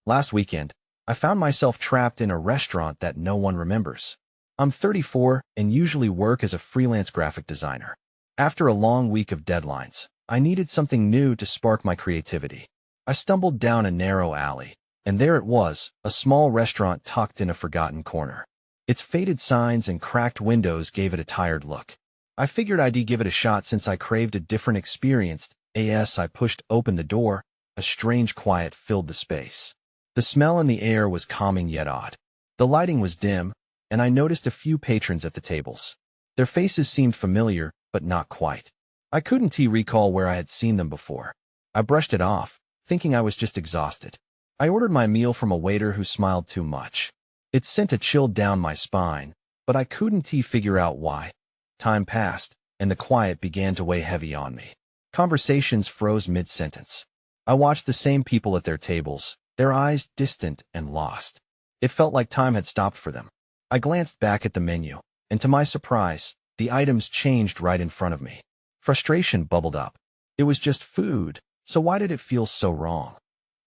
Last weekend, I found myself trapped in a restaurant that no one remembers. I'm 34 and usually work as a freelance graphic designer. After a long week of deadlines, I needed something new to spark my creativity. I stumbled down a narrow alley, and there it was, a small restaurant tucked in a forgotten corner. Its faded signs and cracked windows gave it a tired look. I figured I'd give it a shot since I craved a different experience. As I pushed open the door, a strange quiet filled the space. The smell in the air was calming yet odd. The lighting was dim, and I noticed a few patrons at the tables. Their faces seemed familiar, but not quite. I couldn't recall where I had seen them before. I brushed it off, thinking I was just exhausted. I ordered my meal from a waiter who smiled too much. It sent a chill down my spine, but I couldn't figure out why. Time passed, and the quiet began to weigh heavy on me. Conversations froze mid-sentence. I watched the same people at their tables, their eyes distant and lost. It felt like time had stopped for them. I glanced back at the menu, and to my surprise, the items changed right in front of me. Frustration bubbled up. It was just food, so why did it feel so wrong?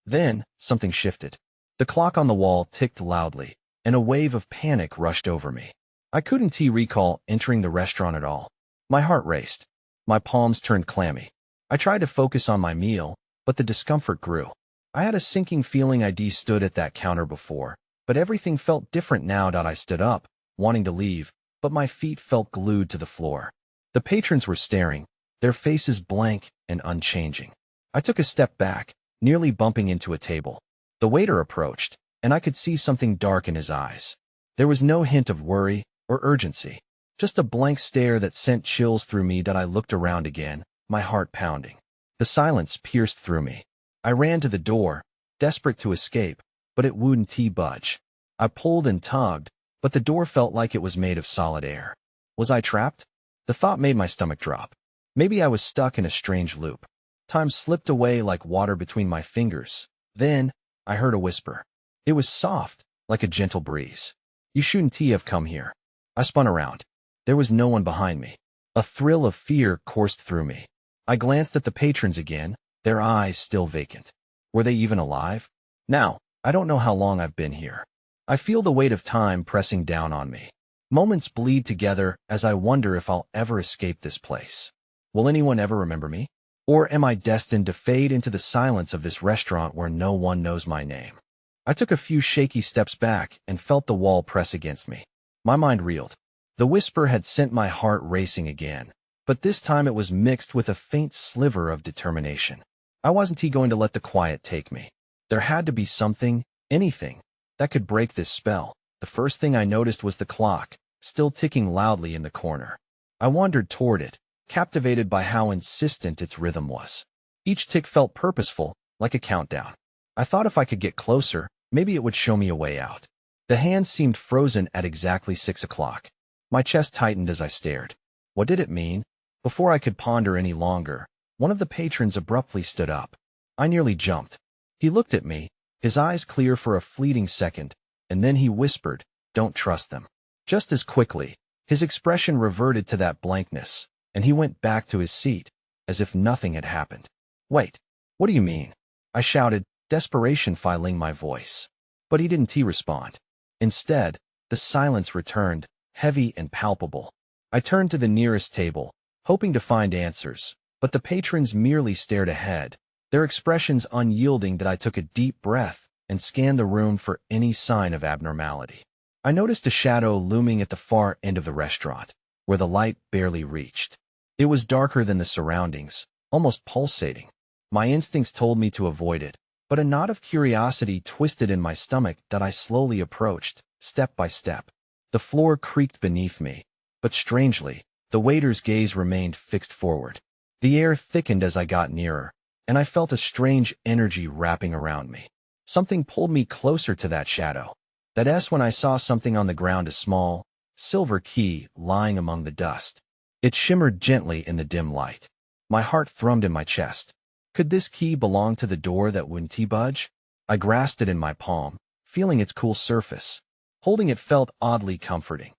Then, something shifted. The clock on the wall ticked loudly, and a wave of panic rushed over me. I couldn't recall entering the restaurant at all. My heart raced. My palms turned clammy. I tried to focus on my meal, but the discomfort grew. I had a sinking feeling I'd stood at that counter before, but everything felt different now. I stood up, wanting to leave, but my feet felt glued to the floor. The patrons were staring, their faces blank and unchanging. I took a step back, nearly bumping into a table. The waiter approached, and I could see something dark in his eyes. There was no hint of worry or urgency, just a blank stare that sent chills through me. I looked around again, my heart pounding. The silence pierced through me. I ran to the door, desperate to escape, but it wouldn't budge. I pulled and tugged, but the door felt like it was made of solid air. Was I trapped? The thought made my stomach drop. Maybe I was stuck in a strange loop. Time slipped away like water between my fingers. Then, I heard a whisper. It was soft, like a gentle breeze. "You shouldn't have come here." I spun around. There was no one behind me. A thrill of fear coursed through me. I glanced at the patrons again, their eyes still vacant. Were they even alive? Now, I don't know how long I've been here. I feel the weight of time pressing down on me. Moments bleed together as I wonder if I'll ever escape this place. Will anyone ever remember me? Or am I destined to fade into the silence of this restaurant where no one knows my name? I took a few shaky steps back and felt the wall press against me. My mind reeled. The whisper had sent my heart racing again, but this time it was mixed with a faint sliver of determination. I wasn't going to let the quiet take me. There had to be something, anything, that could break this spell. The first thing I noticed was the clock, still ticking loudly in the corner. I wandered toward it, captivated by how insistent its rhythm was. Each tick felt purposeful, like a countdown. I thought if I could get closer, maybe it would show me a way out. The hands seemed frozen at exactly 6 o'clock. My chest tightened as I stared. What did it mean? Before I could ponder any longer, one of the patrons abruptly stood up. I nearly jumped. He looked at me, his eyes clear for a fleeting second, and then he whispered, "Don't trust them." Just as quickly, his expression reverted to that blankness, and he went back to his seat, as if nothing had happened. "Wait, what do you mean?" I shouted, desperation filing my voice. But he didn't respond. Instead, the silence returned, heavy and palpable. I turned to the nearest table, hoping to find answers, but the patrons merely stared ahead, their expressions unyielding. I took a deep breath and scanned the room for any sign of abnormality. I noticed a shadow looming at the far end of the restaurant, where the light barely reached. It was darker than the surroundings, almost pulsating. My instincts told me to avoid it, but a knot of curiosity twisted in my stomach that I slowly approached, step by step. The floor creaked beneath me, but strangely, the waiter's gaze remained fixed forward. The air thickened as I got nearer, and I felt a strange energy wrapping around me. Something pulled me closer to that shadow. That's when I saw something on the ground, a small, silver key lying among the dust. It shimmered gently in the dim light. My heart thrummed in my chest. Could this key belong to the door that wouldn't budge? I grasped it in my palm, feeling its cool surface. Holding it felt oddly comforting.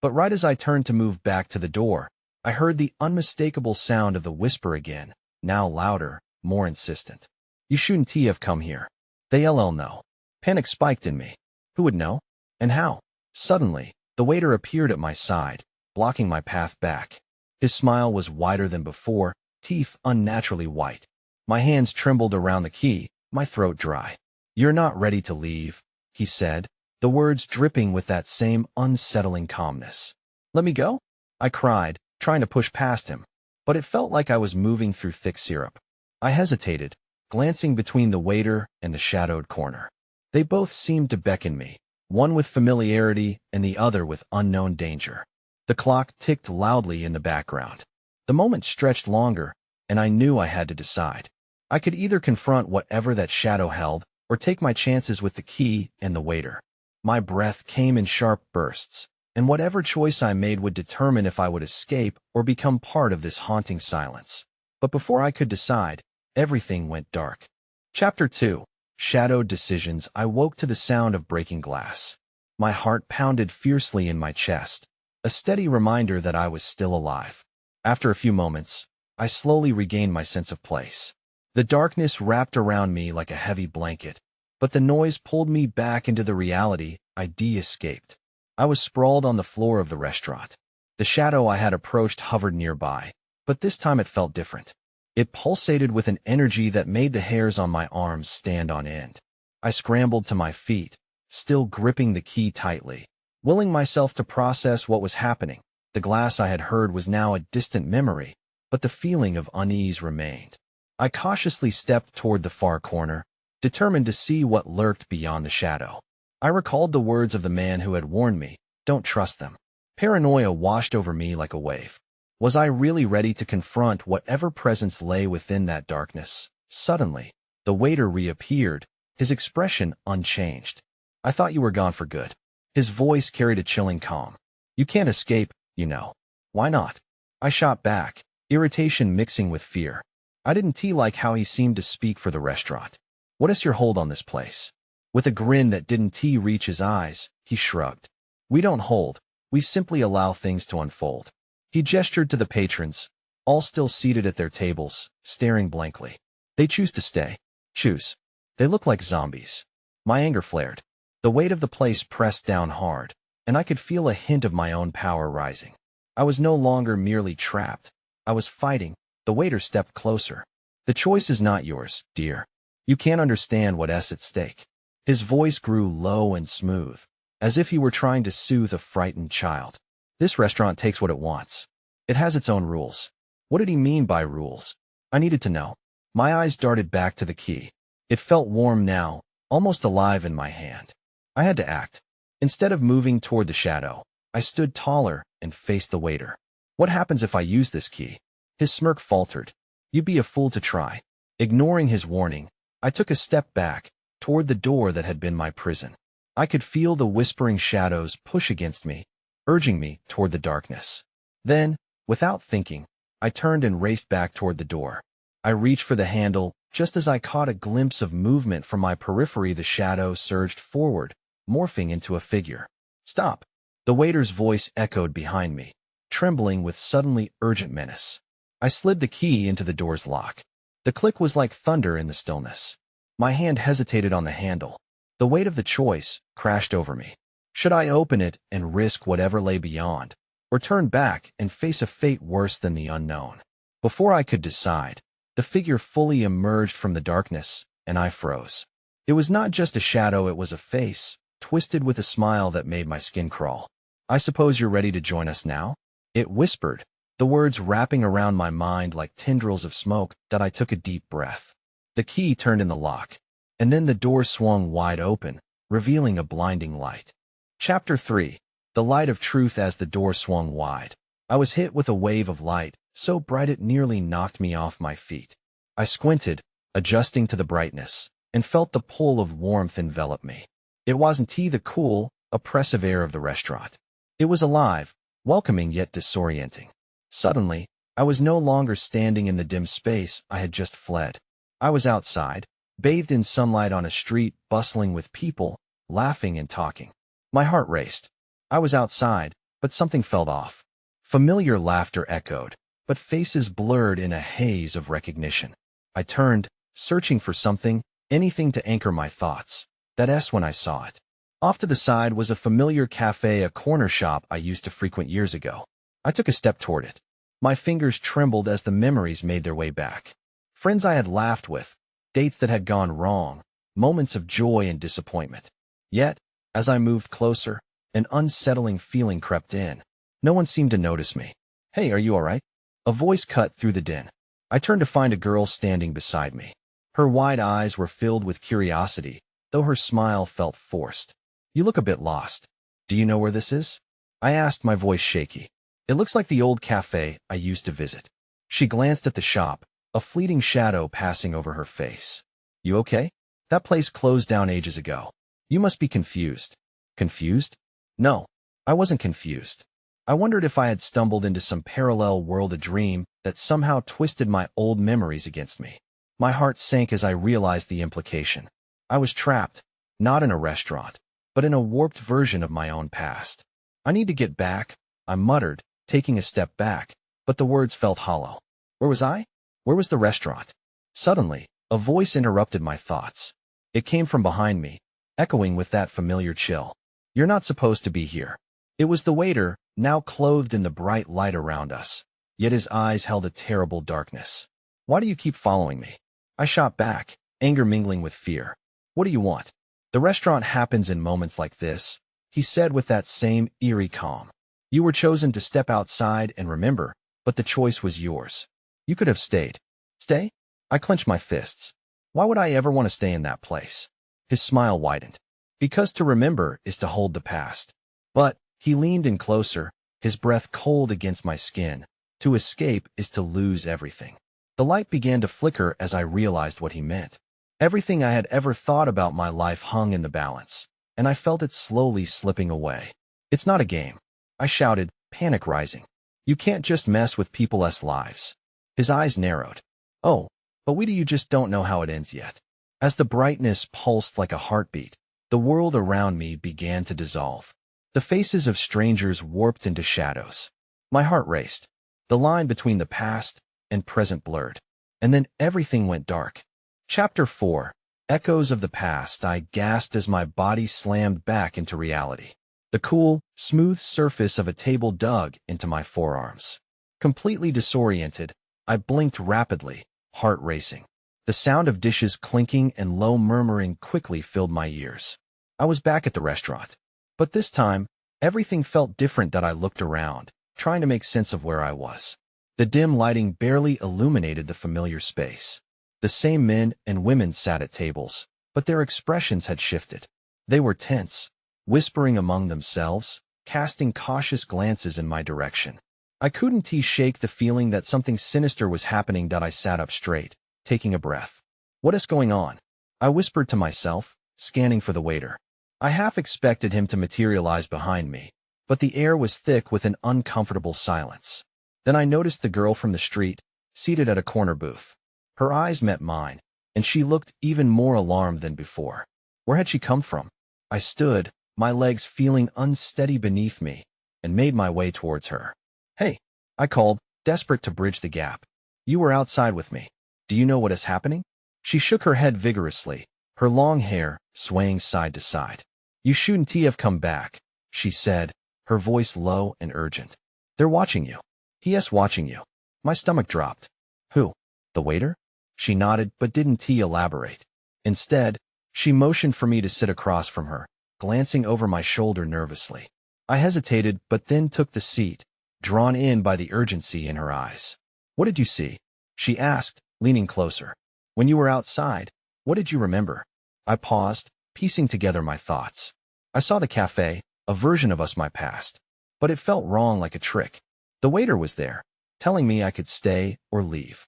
But right as I turned to move back to the door, I heard the unmistakable sound of the whisper again, now louder, more insistent. "You shouldn't have come here." They no. Panic spiked in me. Who would know? And how? Suddenly, the waiter appeared at my side, blocking my path back. His smile was wider than before, teeth unnaturally white. My hands trembled around the key, my throat dry. "You're not ready to leave," he said, the words dripping with that same unsettling calmness. "Let me go?" I cried, trying to push past him, but it felt like I was moving through thick syrup. I hesitated, glancing between the waiter and the shadowed corner. They both seemed to beckon me, one with familiarity and the other with unknown danger. The clock ticked loudly in the background. The moment stretched longer, and I knew I had to decide. I could either confront whatever that shadow held or take my chances with the key and the waiter. My breath came in sharp bursts, and whatever choice I made would determine if I would escape or become part of this haunting silence. But before I could decide, everything went dark. Chapter 2. Shadowed Decisions. I woke to the sound of breaking glass. My heart pounded fiercely in my chest, a steady reminder that I was still alive. After a few moments, I slowly regained my sense of place. The darkness wrapped around me like a heavy blanket, but the noise pulled me back into the reality I'd escaped. I was sprawled on the floor of the restaurant. The shadow I had approached hovered nearby, but this time it felt different. It pulsated with an energy that made the hairs on my arms stand on end. I scrambled to my feet, still gripping the key tightly, willing myself to process what was happening. The glass I had heard was now a distant memory, but the feeling of unease remained. I cautiously stepped toward the far corner, determined to see what lurked beyond the shadow. I recalled the words of the man who had warned me, "Don't trust them." Paranoia washed over me like a wave. Was I really ready to confront whatever presence lay within that darkness? Suddenly, the waiter reappeared, his expression unchanged. "I thought you were gone for good." His voice carried a chilling calm. "You can't escape, you know." "Why not?" I shot back, irritation mixing with fear. I didn't like how he seemed to speak for the restaurant. "What is your hold on this place?" With a grin that didn't reach his eyes, he shrugged. "We don't hold, we simply allow things to unfold." He gestured to the patrons, all still seated at their tables, staring blankly. "They choose to stay. Choose. They look like zombies." My anger flared. The weight of the place pressed down hard, and I could feel a hint of my own power rising. I was no longer merely trapped. I was fighting. The waiter stepped closer. "The choice is not yours, dear. You can't understand what's at stake." His voice grew low and smooth, as if he were trying to soothe a frightened child. "This restaurant takes what it wants. It has its own rules." What did he mean by rules? I needed to know. My eyes darted back to the key. It felt warm now, almost alive in my hand. I had to act. Instead of moving toward the shadow, I stood taller and faced the waiter. "What happens if I use this key?" His smirk faltered. "You'd be a fool to try." Ignoring his warning, I took a step back, toward the door that had been my prison. I could feel the whispering shadows push against me, urging me toward the darkness. Then, without thinking, I turned and raced back toward the door. I reached for the handle. Just as I caught a glimpse of movement from my periphery, the shadow surged forward, morphing into a figure. "Stop!" The waiter's voice echoed behind me, trembling with suddenly urgent menace. I slid the key into the door's lock. The click was like thunder in the stillness. My hand hesitated on the handle. The weight of the choice crashed over me. Should I open it and risk whatever lay beyond, or turn back and face a fate worse than the unknown? Before I could decide, the figure fully emerged from the darkness, and I froze. It was not just a shadow, it was a face, twisted with a smile that made my skin crawl. "I suppose you're ready to join us now?" It whispered, the words wrapping around my mind like tendrils of smoke. That I took a deep breath. The key turned in the lock, and then the door swung wide open, revealing a blinding light. Chapter 3. The Light of Truth. As the door swung wide, I was hit with a wave of light, so bright it nearly knocked me off my feet. I squinted, adjusting to the brightness, and felt the pull of warmth envelop me. It wasn't the cool, oppressive air of the restaurant. It was alive, welcoming yet disorienting. Suddenly, I was no longer standing in the dim space I had just fled. I was outside, bathed in sunlight on a street bustling with people, laughing and talking. My heart raced. I was outside, but something felt off. Familiar laughter echoed, but faces blurred in a haze of recognition. I turned, searching for something, anything to anchor my thoughts. That S when I saw it. Off to the side was a familiar cafe, a corner shop I used to frequent years ago. I took a step toward it. My fingers trembled as the memories made their way back. Friends I had laughed with, dates that had gone wrong, moments of joy and disappointment. Yet, as I moved closer, an unsettling feeling crept in. No one seemed to notice me. "Hey, are you all right?" A voice cut through the din. I turned to find a girl standing beside me. Her wide eyes were filled with curiosity, though her smile felt forced. "You look a bit lost. Do you know where this is?" I asked, my voice shaky. "It looks like the old cafe I used to visit." She glanced at the shop, a fleeting shadow passing over her face. "You okay? That place closed down ages ago. You must be confused." Confused? No, I wasn't confused. I wondered if I had stumbled into some parallel world, a dream that somehow twisted my old memories against me. My heart sank as I realized the implication. I was trapped, not in a restaurant, but in a warped version of my own past. "I need to get back," I muttered, taking a step back, but the words felt hollow. Where was I? Where was the restaurant? Suddenly, a voice interrupted my thoughts. It came from behind me, echoing with that familiar chill. "You're not supposed to be here." It was the waiter, now clothed in the bright light around us, yet his eyes held a terrible darkness. "Why do you keep following me?" I shot back, anger mingling with fear. "What do you want?" "The restaurant happens in moments like this," he said with that same eerie calm. "You were chosen to step outside and remember, but the choice was yours. You could have stayed." "Stay?" I clenched my fists. Why would I ever want to stay in that place? His smile widened. "Because to remember is to hold the past." But he leaned in closer, his breath cold against my skin. "To escape is to lose everything." The light began to flicker as I realized what he meant. Everything I had ever thought about my life hung in the balance, and I felt it slowly slipping away. "It's not a game," I shouted, panic rising. "You can't just mess with people's lives." His eyes narrowed. "Oh, but you just don't know how it ends yet." As the brightness pulsed like a heartbeat, the world around me began to dissolve. The faces of strangers warped into shadows. My heart raced. The line between the past and present blurred. And then everything went dark. Chapter 4. Echoes of the Past. I gasped as my body slammed back into reality. The cool, smooth surface of a table dug into my forearms. Completely disoriented, I blinked rapidly, heart racing. The sound of dishes clinking and low murmuring quickly filled my ears. I was back at the restaurant. But this time, everything felt different. I looked around, trying to make sense of where I was. The dim lighting barely illuminated the familiar space. The same men and women sat at tables, but their expressions had shifted. They were tense, whispering among themselves, casting cautious glances in my direction. I couldn't shake the feeling that something sinister was happening. I sat up straight, taking a breath. "What is going on?" I whispered to myself, scanning for the waiter. I half expected him to materialize behind me, but the air was thick with an uncomfortable silence. Then I noticed the girl from the street, seated at a corner booth. Her eyes met mine, and she looked even more alarmed than before. Where had she come from? I stood, my legs feeling unsteady beneath me, and made my way towards her. "Hey," I called, desperate to bridge the gap. "You were outside with me. Do you know what is happening?" She shook her head vigorously, her long hair swaying side to side. "You shouldn't have come back," she said, her voice low and urgent. "They're watching you." "Yes, watching you." My stomach dropped. "Who? The waiter?" She nodded but didn't elaborate. Instead, she motioned for me to sit across from her, glancing over my shoulder nervously. I hesitated but then took the seat, drawn in by the urgency in her eyes. "What did you see?" she asked, leaning closer. "When you were outside, what did you remember?" I paused, piecing together my thoughts. I saw the cafe, a version of us my past, but it felt wrong, like a trick. The waiter was there, telling me I could stay or leave.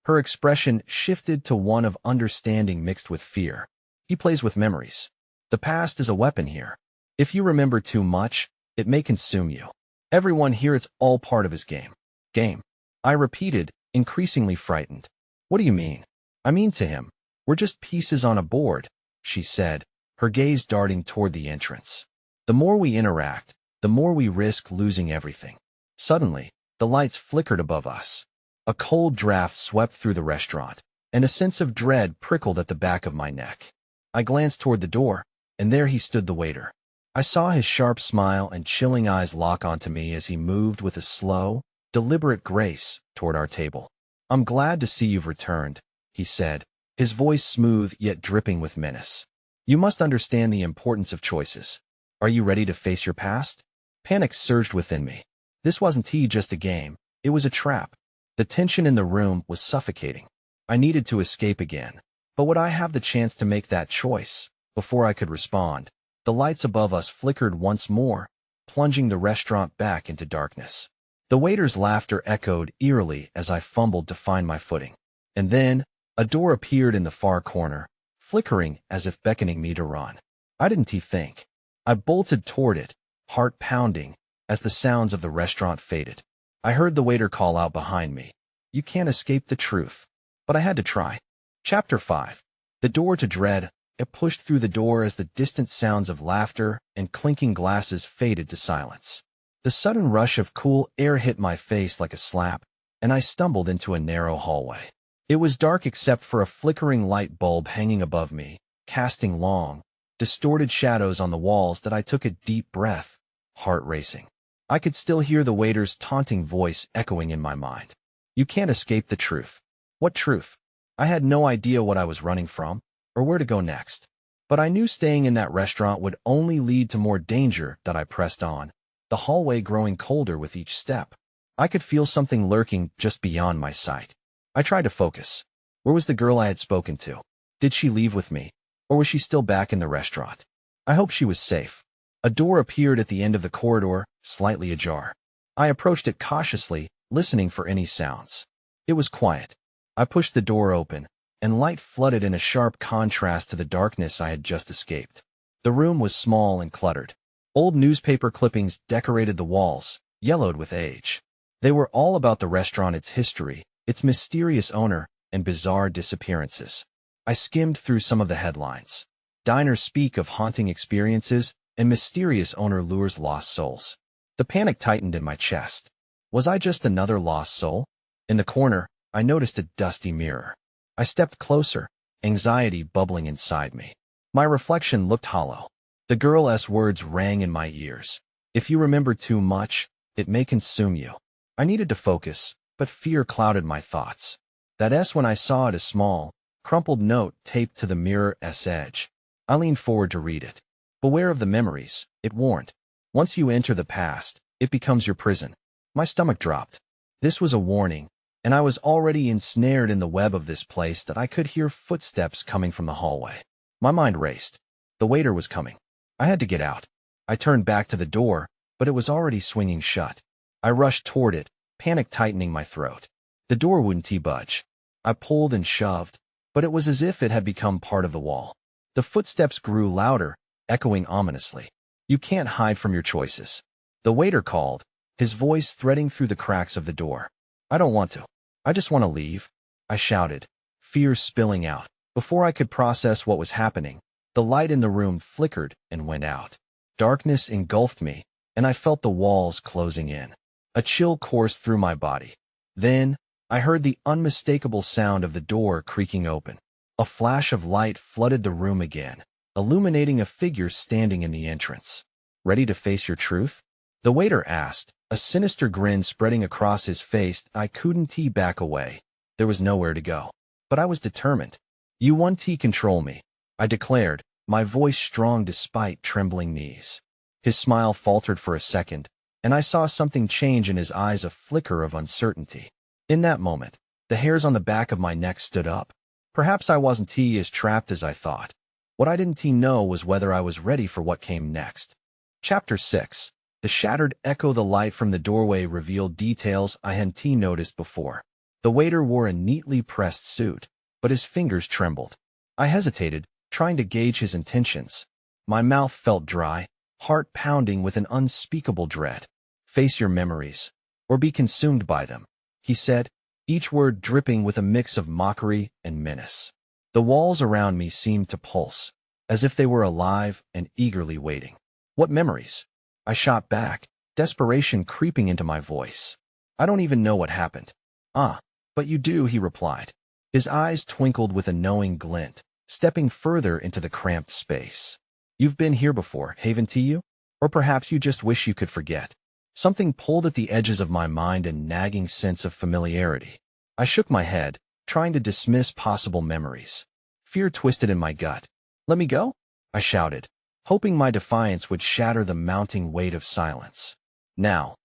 Her expression shifted to one of understanding mixed with fear. "He plays with memories. The past is a weapon here. If you remember too much, it may consume you. Everyone here, it's all part of his game." "Game?" I repeated, increasingly frightened. "What do you mean?" "I mean to him, we're just pieces on a board," she said, her gaze darting toward the entrance. "The more we interact, the more we risk losing everything." Suddenly, the lights flickered above us. A cold draft swept through the restaurant, and a sense of dread prickled at the back of my neck. I glanced toward the door, and there he stood, the waiter. I saw his sharp smile and chilling eyes lock onto me as he moved with a slow, deliberate grace toward our table. "I'm glad to see you've returned," he said, his voice smooth yet dripping with menace. "You must understand the importance of choices. Are you ready to face your past?" Panic surged within me. This wasn't just a game. It was a trap. The tension in the room was suffocating. I needed to escape again. But would I have the chance to make that choice? Before I could respond, the lights above us flickered once more, plunging the restaurant back into darkness. The waiter's laughter echoed eerily as I fumbled to find my footing. And then, a door appeared in the far corner, flickering as if beckoning me to run. I didn't think. I bolted toward it, heart pounding, as the sounds of the restaurant faded. I heard the waiter call out behind me, "You can't escape the truth." But I had to try. Chapter 5. The door to dread. I pushed through the door as the distant sounds of laughter and clinking glasses faded to silence. The sudden rush of cool air hit my face like a slap, and I stumbled into a narrow hallway. It was dark except for a flickering light bulb hanging above me, casting long, distorted shadows on the walls that I took a deep breath, heart racing. I could still hear the waiter's taunting voice echoing in my mind. "You can't escape the truth." What truth? I had no idea what I was running from, or where to go next. But I knew staying in that restaurant would only lead to more danger. That I pressed on, the hallway growing colder with each step. I could feel something lurking just beyond my sight. I tried to focus. Where was the girl I had spoken to? Did she leave with me? Or was she still back in the restaurant? I hoped she was safe. A door appeared at the end of the corridor, slightly ajar. I approached it cautiously, listening for any sounds. It was quiet. I pushed the door open, and light flooded in a sharp contrast to the darkness I had just escaped. The room was small and cluttered. Old newspaper clippings decorated the walls, yellowed with age. They were all about the restaurant, its history, its mysterious owner, and bizarre disappearances. I skimmed through some of the headlines. Diners speak of haunting experiences, and mysterious owner lures lost souls. The panic tightened in my chest. Was I just another lost soul? In the corner, I noticed a dusty mirror. I stepped closer, anxiety bubbling inside me. My reflection looked hollow. The girl's words rang in my ears. "If you remember too much, it may consume you." I needed to focus, but fear clouded my thoughts. That S when I saw it, a small, crumpled note taped to the mirror's edge. I leaned forward to read it. "Beware of the memories," it warned. "Once you enter the past, it becomes your prison." My stomach dropped. This was a warning, and I was already ensnared in the web of this place that I could hear footsteps coming from the hallway. My mind raced. The waiter was coming. I had to get out. I turned back to the door, but it was already swinging shut. I rushed toward it, panic tightening my throat. The door wouldn't budge. I pulled and shoved, but it was as if it had become part of the wall. The footsteps grew louder, echoing ominously. "You can't hide from your choices." The waiter called, his voice threading through the cracks of the door. "I don't want to. I just want to leave," I shouted, fear spilling out. Before I could process what was happening, the light in the room flickered and went out. Darkness engulfed me, and I felt the walls closing in. A chill coursed through my body. Then, I heard the unmistakable sound of the door creaking open. A flash of light flooded the room again, illuminating a figure standing in the entrance. "Ready to face your truth?" the waiter asked, a sinister grin spreading across his face. I couldn't back away. There was nowhere to go. But I was determined. "You won't control me," I declared, my voice strong despite trembling knees. His smile faltered for a second, and I saw something change in his eyes, a flicker of uncertainty. In that moment, the hairs on the back of my neck stood up. Perhaps I wasn't as trapped as I thought. What I didn't know was whether I was ready for what came next. Chapter 6. The shattered echo. The light from the doorway revealed details I hadn't noticed before. The waiter wore a neatly pressed suit, but his fingers trembled. I hesitated, trying to gauge his intentions. My mouth felt dry, heart pounding with an unspeakable dread. "Face your memories, or be consumed by them," he said, each word dripping with a mix of mockery and menace. The walls around me seemed to pulse, as if they were alive and eagerly waiting. "What memories?" I shot back, desperation creeping into my voice. "I don't even know what happened." "Ah, but you do," he replied. His eyes twinkled with a knowing glint, stepping further into the cramped space. You've been here before, haven't you? Or perhaps you just wish you could forget. Something pulled at the edges of my mind, a nagging sense of familiarity. I shook my head, trying to dismiss possible memories. Fear twisted in my gut. Let me go? I shouted, hoping my defiance would shatter the mounting weight of silence. Now,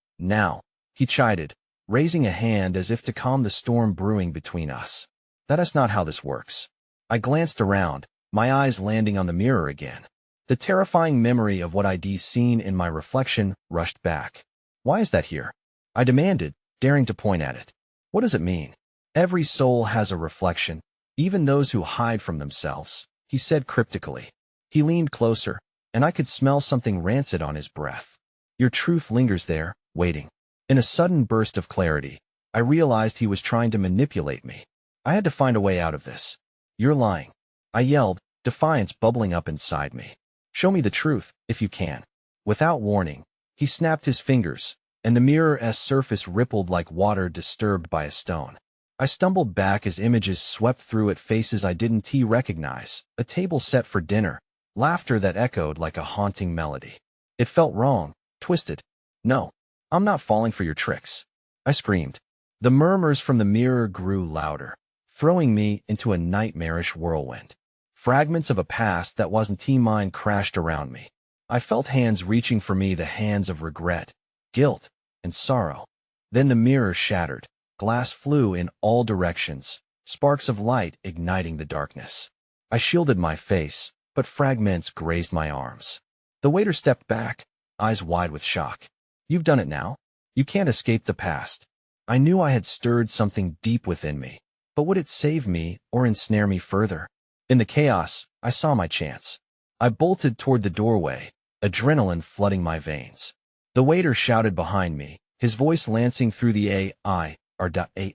he chided, raising a hand as if to calm the storm brewing between us. That is not how this works. I glanced around, my eyes landing on the mirror again. The terrifying memory of what I'd seen in my reflection rushed back. Why is that here? I demanded, daring to point at it. What does it mean? Every soul has a reflection, even those who hide from themselves, he said cryptically. He leaned closer, and I could smell something rancid on his breath. Your truth lingers there, waiting. In a sudden burst of clarity, I realized he was trying to manipulate me. I had to find a way out of this. You're lying, I yelled, defiance bubbling up inside me. Show me the truth, if you can. Without warning, he snapped his fingers, and the mirror's surface rippled like water disturbed by a stone. I stumbled back as images swept through at faces I didn't recognize, a table set for dinner, laughter that echoed like a haunting melody. It felt wrong, twisted. No, I'm not falling for your tricks, I screamed. The murmurs from the mirror grew louder, throwing me into a nightmarish whirlwind. Fragments of a past that wasn't mine crashed around me. I felt hands reaching for me, the hands of regret, guilt, and sorrow. Then the mirror shattered. Glass flew in all directions, sparks of light igniting the darkness. I shielded my face, but fragments grazed my arms. The waiter stepped back, eyes wide with shock. You've done it now. You can't escape the past. I knew I had stirred something deep within me, but would it save me or ensnare me further? In the chaos, I saw my chance. I bolted toward the doorway, adrenaline flooding my veins. The waiter shouted behind me, his voice lancing through the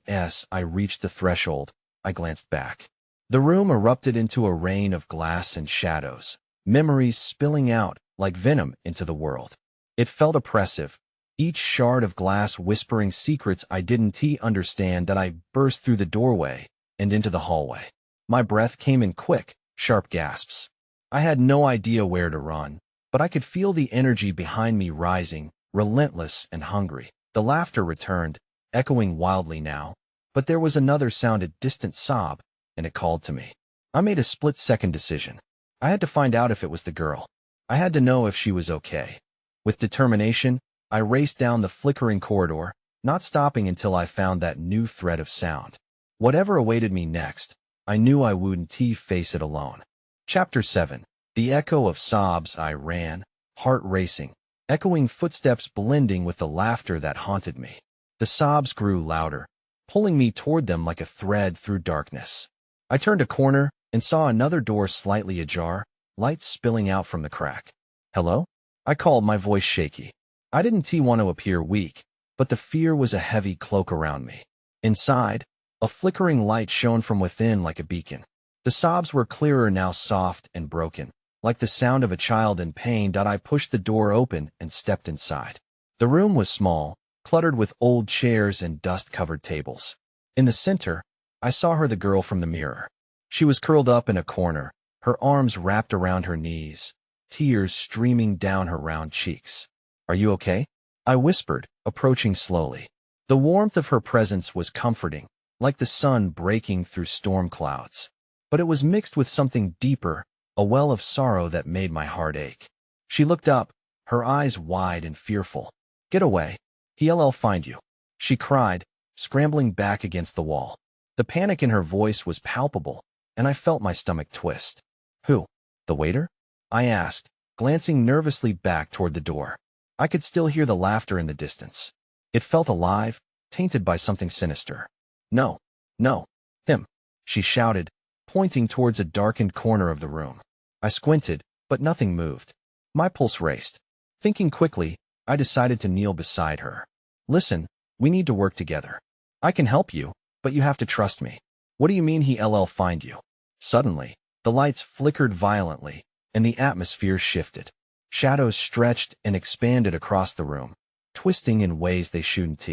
as I reached the threshold. I glanced back. The room erupted into a rain of glass and shadows, memories spilling out like venom into the world. It felt oppressive, each shard of glass whispering secrets I didn't understand. That I burst through the doorway and into the hallway. My breath came in quick, sharp gasps. I had no idea where to run, but I could feel the energy behind me rising, relentless and hungry. The laughter returned, echoing wildly now, but there was another sound, a distant sob, and it called to me. I made a split-second decision. I had to find out if it was the girl. I had to know if she was okay. With determination, I raced down the flickering corridor, not stopping until I found that new thread of sound. Whatever awaited me next, I knew I wouldn't face it alone. Chapter 7. The echo of sobs. I ran, heart racing, echoing footsteps blending with the laughter that haunted me. The sobs grew louder, pulling me toward them like a thread through darkness. I turned a corner and saw another door slightly ajar, light spilling out from the crack. Hello? I called, my voice shaky. I didn't want to appear weak, but the fear was a heavy cloak around me. Inside, a flickering light shone from within like a beacon. The sobs were clearer now, soft and broken, like the sound of a child in pain. I pushed the door open and stepped inside. The room was small, cluttered with old chairs and dust-covered tables. In the center, I saw her, the girl from the mirror. She was curled up in a corner, her arms wrapped around her knees, tears streaming down her round cheeks. Are you okay? I whispered, approaching slowly. The warmth of her presence was comforting, like the sun breaking through storm clouds. But it was mixed with something deeper, a well of sorrow that made my heart ache. She looked up, her eyes wide and fearful. Get away. He'll find you, she cried, scrambling back against the wall. The panic in her voice was palpable, and I felt my stomach twist. Who? The waiter? I asked, glancing nervously back toward the door. I could still hear the laughter in the distance. It felt alive, tainted by something sinister. No, him, she shouted, pointing towards a darkened corner of the room. I squinted, but nothing moved. My pulse raced. Thinking quickly, I decided to kneel beside her. Listen, we need to work together. I can help you, but you have to trust me. What do you mean he'll find you? Suddenly, the lights flickered violently, and the atmosphere shifted. Shadows stretched and expanded across the room, twisting in ways they shouldn't.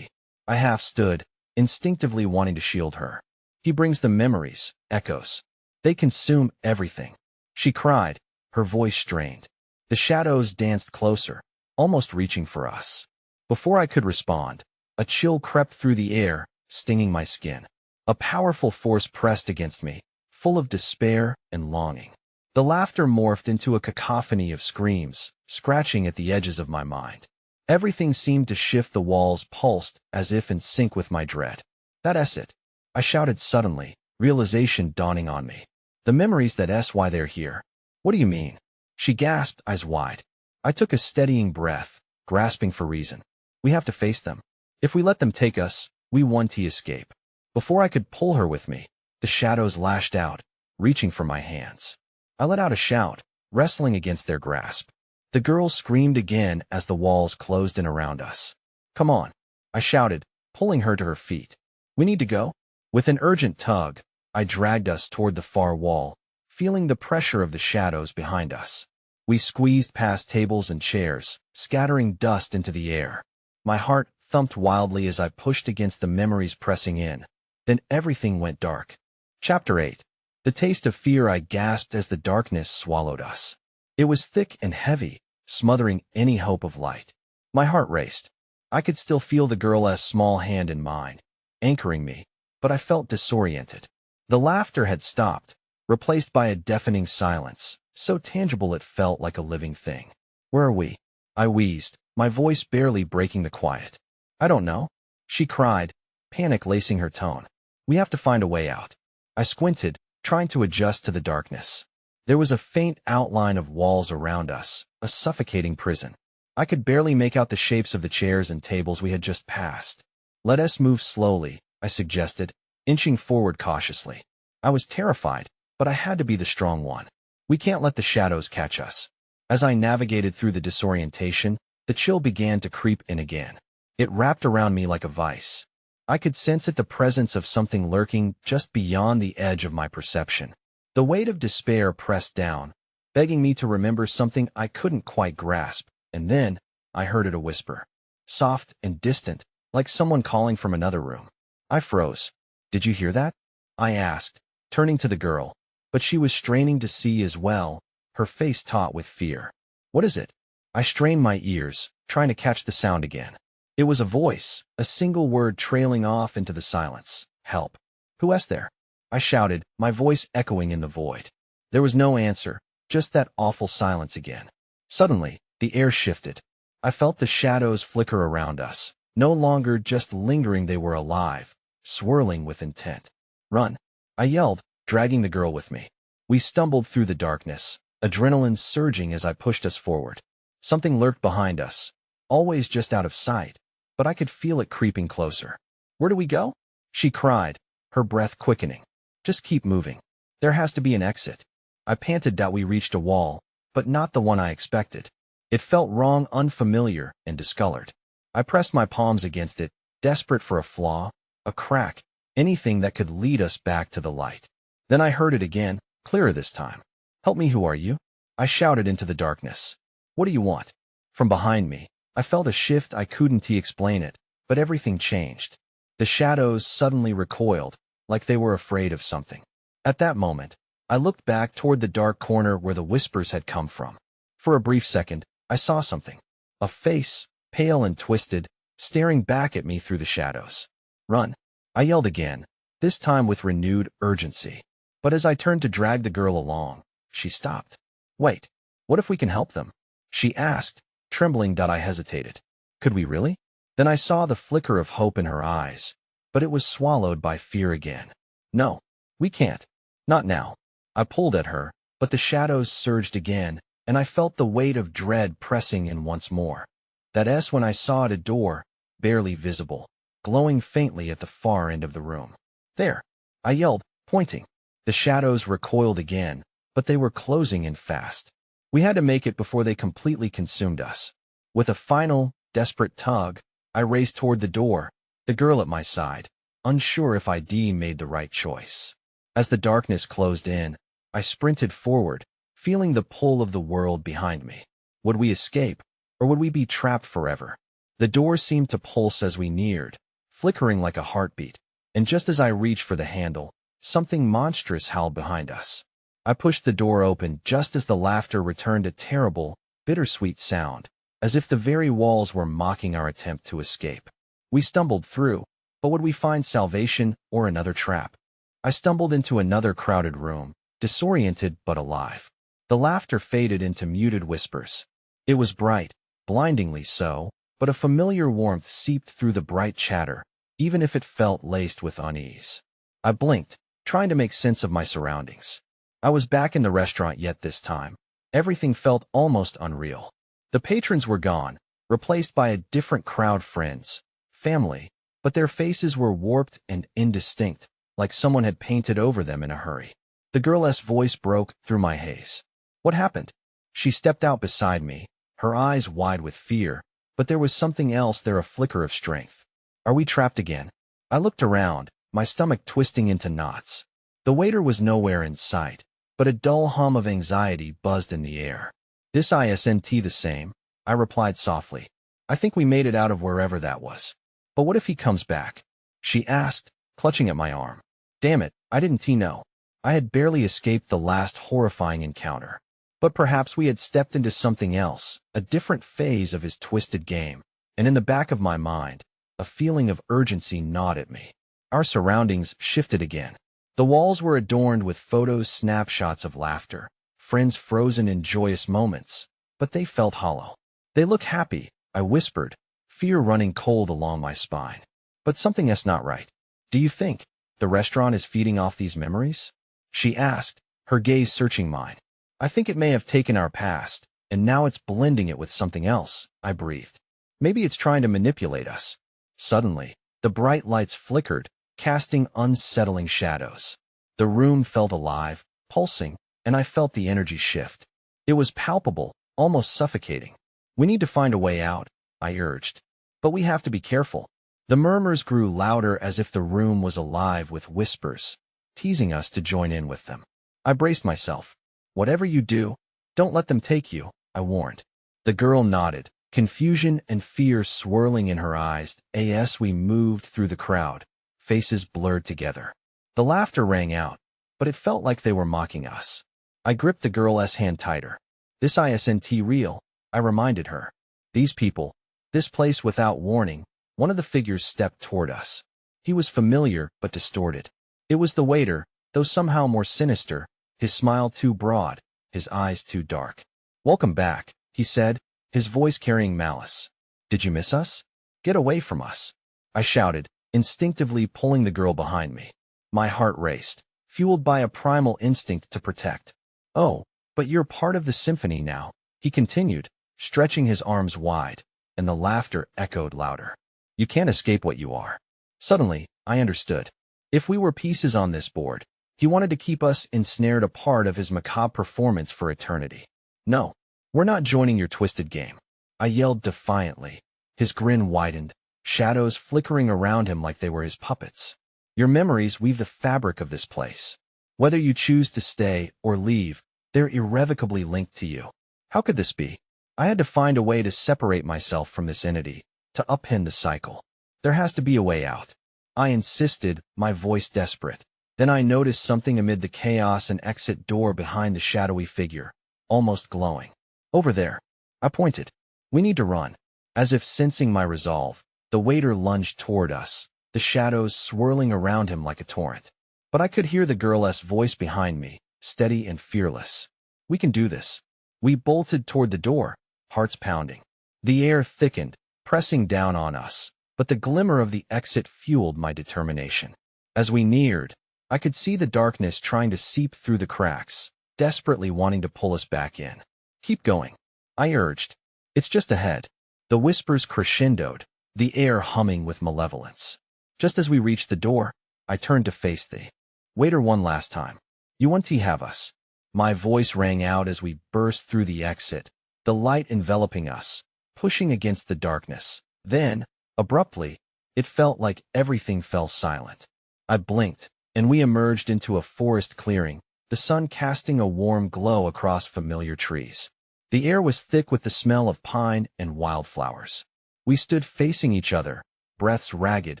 I half stood, instinctively wanting to shield her. He brings the memories, echoes. They consume everything, she cried, her voice strained. The shadows danced closer, almost reaching for us. Before I could respond, a chill crept through the air, stinging my skin. A powerful force pressed against me, full of despair and longing. The laughter morphed into a cacophony of screams, scratching at the edges of my mind. Everything seemed to shift, the walls pulsed as if in sync with my dread. That's it, I shouted suddenly, realization dawning on me. The memories, that's why they're here. What do you mean? She gasped, eyes wide. I took a steadying breath, grasping for reason. We have to face them. If we let them take us, we won't escape. Before I could pull her with me, the shadows lashed out, reaching for my hands. I let out a shout, wrestling against their grasp. The girl screamed again as the walls closed in around us. Come on, I shouted, pulling her to her feet. We need to go. With an urgent tug, I dragged us toward the far wall, feeling the pressure of the shadows behind us. We squeezed past tables and chairs, scattering dust into the air. My heart thumped wildly as I pushed against the memories pressing in. Then everything went dark. Chapter 8. The taste of fear. I gasped as the darkness swallowed us. It was thick and heavy, smothering any hope of light. My heart raced. I could still feel the girl's small hand in mine, anchoring me, but I felt disoriented. The laughter had stopped, replaced by a deafening silence, so tangible it felt like a living thing. Where are we? I wheezed, my voice barely breaking the quiet. I don't know, she cried, panic lacing her tone. We have to find a way out. I squinted, trying to adjust to the darkness. There was a faint outline of walls around us, a suffocating prison. I could barely make out the shapes of the chairs and tables we had just passed. Let us move slowly, I suggested, inching forward cautiously. I was terrified, but I had to be the strong one. We can't let the shadows catch us. As I navigated through the disorientation, the chill began to creep in again. It wrapped around me like a vice. I could sense it, the presence of something lurking just beyond the edge of my perception. The weight of despair pressed down, begging me to remember something I couldn't quite grasp, and then I heard it, a whisper. Soft and distant, like someone calling from another room. I froze. Did you hear that? I asked, turning to the girl, but she was straining to see as well, her face taut with fear. What is it? I strained my ears, trying to catch the sound again. It was a voice, a single word trailing off into the silence. Help. Who is there? I shouted, my voice echoing in the void. There was no answer, just that awful silence again. Suddenly, the air shifted. I felt the shadows flicker around us, no longer just lingering, they were alive, swirling with intent. Run, I yelled, dragging the girl with me. We stumbled through the darkness, adrenaline surging as I pushed us forward. Something lurked behind us, always just out of sight, but I could feel it creeping closer. Where do we go? She cried, her breath quickening. Just keep moving. There has to be an exit. I panted that we reached a wall, but not the one I expected. It felt wrong, unfamiliar, and discolored. I pressed my palms against it, desperate for a flaw, a crack, anything that could lead us back to the light. Then I heard it again, clearer this time. Help me, who are you? I shouted into the darkness. What do you want? From behind me, I felt a shift. I couldn't explain it, but everything changed. The shadows suddenly recoiled, like they were afraid of something. At that moment, I looked back toward the dark corner where the whispers had come from. For a brief second, I saw something. A face, pale and twisted, staring back at me through the shadows. Run, I yelled again, this time with renewed urgency. But as I turned to drag the girl along, she stopped. Wait, what if we can help them? She asked, trembling. I hesitated. Could we really? Then I saw the flicker of hope in her eyes, but it was swallowed by fear again. No, we can't. Not now. I pulled at her, but the shadows surged again, and I felt the weight of dread pressing in once more. That's when I saw a door, barely visible, glowing faintly at the far end of the room. There, I yelled, pointing. The shadows recoiled again, but they were closing in fast. We had to make it before they completely consumed us. With a final, desperate tug, I raced toward the door, the girl at my side, unsure if I'd made the right choice. As the darkness closed in, I sprinted forward, feeling the pull of the world behind me. Would we escape, or would we be trapped forever? The door seemed to pulse as we neared, flickering like a heartbeat, and just as I reached for the handle, something monstrous howled behind us. I pushed the door open just as the laughter returned, a terrible, bittersweet sound, as if the very walls were mocking our attempt to escape. We stumbled through, but would we find salvation or another trap? I stumbled into another crowded room, disoriented but alive. The laughter faded into muted whispers. It was bright, blindingly so, but a familiar warmth seeped through the bright chatter, even if it felt laced with unease. I blinked, trying to make sense of my surroundings. I was back in the restaurant, yet this time, everything felt almost unreal. The patrons were gone, replaced by a different crowd, friends, family, but their faces were warped and indistinct, like someone had painted over them in a hurry. The girl's voice broke through my haze. What happened? She stepped out beside me, her eyes wide with fear, but there was something else there, a flicker of strength. Are we trapped again? I looked around, my stomach twisting into knots. The waiter was nowhere in sight, but a dull hum of anxiety buzzed in the air. This isn't the same, I replied softly. I think we made it out of wherever that was. But what if he comes back? She asked, clutching at my arm. Damn it, I didn't know. I had barely escaped the last horrifying encounter. But perhaps we had stepped into something else, a different phase of his twisted game. And in the back of my mind, a feeling of urgency gnawed at me. Our surroundings shifted again. The walls were adorned with photos, snapshots of laughter, friends frozen in joyous moments, but they felt hollow. They look happy, I whispered, fear running cold along my spine. But something's not right. Do you think the restaurant is feeding off these memories? She asked, her gaze searching mine. I think it may have taken our past, and now it's blending it with something else, I breathed. Maybe it's trying to manipulate us. Suddenly, the bright lights flickered, casting unsettling shadows. The room felt alive, pulsing, and I felt the energy shift. It was palpable, almost suffocating. We need to find a way out, I urged. But we have to be careful. The murmurs grew louder, as if the room was alive with whispers, teasing us to join in with them. I braced myself. Whatever you do, don't let them take you, I warned. The girl nodded, confusion and fear swirling in her eyes as we moved through the crowd, faces blurred together. The laughter rang out, but it felt like they were mocking us. I gripped the girl's hand tighter. This isn't real, I reminded her. These people, this place. Without warning, one of the figures stepped toward us. He was familiar but distorted. It was the waiter, though somehow more sinister, his smile too broad, his eyes too dark. Welcome back, he said, his voice carrying malice. Did you miss us? Get away from us, I shouted, instinctively pulling the girl behind me. My heart raced, fueled by a primal instinct to protect. Oh, but you're part of the symphony now, he continued, stretching his arms wide, and the laughter echoed louder. You can't escape what you are. Suddenly, I understood. If we were pieces on this board, he wanted to keep us ensnared, a part of his macabre performance for eternity. No, we're not joining your twisted game, I yelled defiantly. His grin widened, shadows flickering around him like they were his puppets. Your memories weave the fabric of this place. Whether you choose to stay or leave, they're irrevocably linked to you. How could this be? I had to find a way to separate myself from this entity, to upend the cycle. There has to be a way out, I insisted, my voice desperate. Then I noticed something amid the chaos, an exit door behind the shadowy figure, almost glowing. Over there, I pointed. We need to run. As if sensing my resolve, the waiter lunged toward us, the shadows swirling around him like a torrent. But I could hear the girl's voice behind me, steady and fearless. We can do this. We bolted toward the door, hearts pounding. The air thickened, pressing down on us, but the glimmer of the exit fueled my determination. As we neared, I could see the darkness trying to seep through the cracks, desperately wanting to pull us back in. Keep going, I urged. It's just ahead. The whispers crescendoed, the air humming with malevolence. Just as we reached the door, I turned to face the waiter one last time. You want to have us? My voice rang out as we burst through the exit, the light enveloping us, pushing against the darkness. Then, abruptly, it felt like everything fell silent. I blinked, and we emerged into a forest clearing, the sun casting a warm glow across familiar trees. The air was thick with the smell of pine and wildflowers. We stood facing each other, breaths ragged,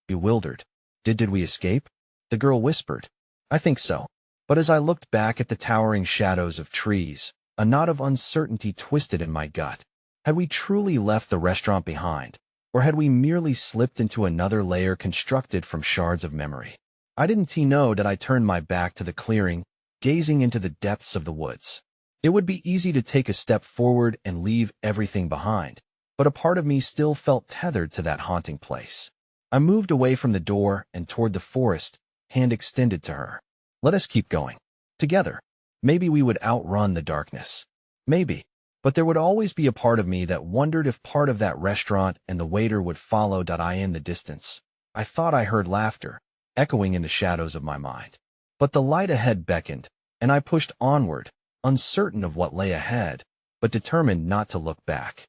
bewildered. Did we escape? The girl whispered. I think so. But as I looked back at the towering shadows of trees, a knot of uncertainty twisted in my gut. Had we truly left the restaurant behind, or had we merely slipped into another layer constructed from shards of memory? I didn't know that I turned my back to the clearing, gazing into the depths of the woods. It would be easy to take a step forward and leave everything behind, but a part of me still felt tethered to that haunting place. I moved away from the door and toward the forest, hand extended to her. Let us keep going. Together. Maybe we would outrun the darkness. Maybe. But there would always be a part of me that wondered if part of that restaurant and the waiter would follow I in the distance. I thought I heard laughter, echoing in the shadows of my mind. But the light ahead beckoned, and I pushed onward, uncertain of what lay ahead, but determined not to look back.